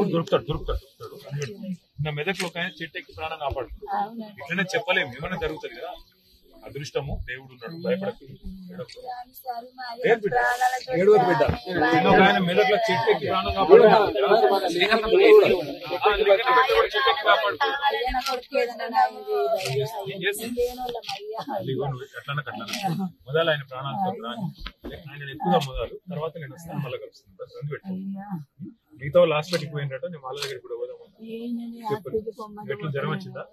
దొరుకుతాడు నా మెదక్లో ఒక ఆయన చెట్టు ఎక్కి ప్రాణం కాపాడుతుంది. ఇట్లనే చెప్పలేము, ఏమైనా జరుగుతుంది కదా. అదృష్టము దేవుడు ఉన్నాడు, భయపడకు. ఆయన మెదక్లో చెట్టు ఎక్కి ప్రాణం కాపాడుతుంది. మొదలు ఆయన ప్రాణాలతో ఆయన ఎక్కువగా మొదలు, తర్వాత నేను వస్తాను, మళ్ళీ కలుస్తాను. పెట్టుకుంటాను. మిగతా వాళ్ళు హాస్పిటల్కి పోయినట్టు నేను వాళ్ళ దగ్గర కూడా పోదాము. చెప్పండి, ఎట్లా జ్వరం వచ్చిందా?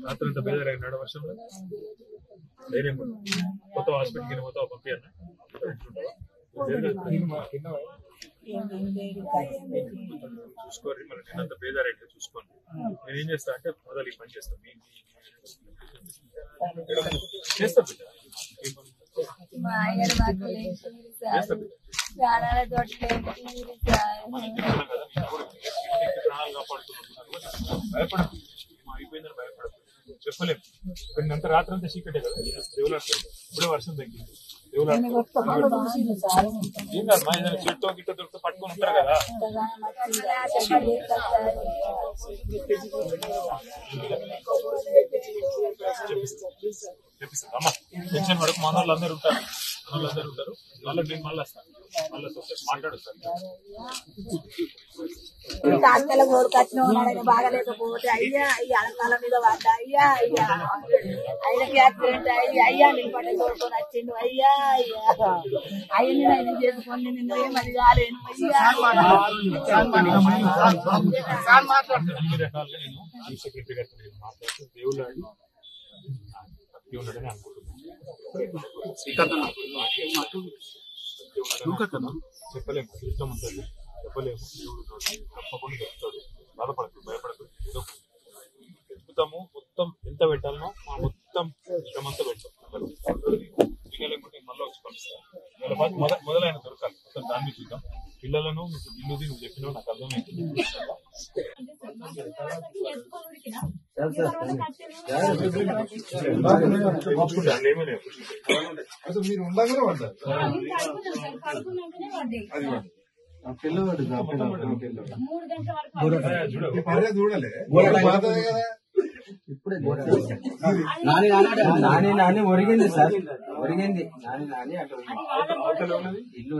రాత్రి అంతా బేదరైనాడు వర్షంలో. ధైర్యం కొత్త హాస్పిటల్కి పోతావు, పంపియన్నా. చూసుకోండి, మరి నేనంత బేదారైతే చూసుకోండి. నేనేం చేస్తా అంటే మొదలు ఈ పని చేస్తాను, చేస్తా బిడ్డ. ప్రాణాలు కాపాడుతున్నాను. భయపడదు, అయిపోయిందని భయపడదు. చెప్పలేము, అంత రాత్రి అంతా చీకటే కదా. దేవులాడు ఇప్పుడే వర్షం తగ్గింది. దేవులాడు ఏం కాదు, మా ఏదైనా చెట్టు గిట్ట దొరికితే పట్టుకొని ఉంటారు కదా. చెప్పిస్తాను అమ్మా, టెన్షన్ పడకు. మన వాళ్ళు అందరూ ఉంటారు, వాళ్ళకి నేను మళ్ళీ వస్తాను, మాట్లాడుతాను. డాక్టర్ల కోరుకొచ్చిన బాగలేకపోతే అయ్యా అలకాల మీద పడ్డా, అయ్యా ఆయనకి యాక్సిడెంట్ అయ్యి అయ్యా నేను పట్ల కోరుకొని వచ్చిండు. అయ్యా అయ్యని ఆయన చేసుకొని నిన్ను ఏమది కాలేను. అన్ని రకాలుగా నేను సెక్రటరీ గారితో మాట్లాడుతూ దేవుళ్ళని అనుకుంటున్నాను. చెప్పలేము, ఇష్టం ఉంటుంది, చెప్పలేము. దేవుడు తప్పకుండా చెప్తాడు. బాధపడదు, భయపడదు. ఏదో చెప్తాము, మొత్తం ఎంత పెట్టాలనో మొత్తం ఇష్టమంతా పెడతాం. లేకుంటే మళ్ళీ వచ్చి పంపిస్తాను. మొదలైన దొరకాలి, మొత్తం దాన్ని చూద్దాం. పిల్లలను మీకు బిల్లుది నువ్వు చెప్పినావు, నాకు అర్థమైంది. మీరు ఉండగానే పడ్డారు. చూడలే ఇప్పుడే నాని ఒరిగింది సార్, ఒరిగింది నాని అట్లా ఇల్లు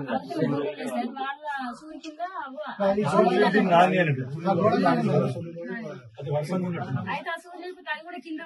కింద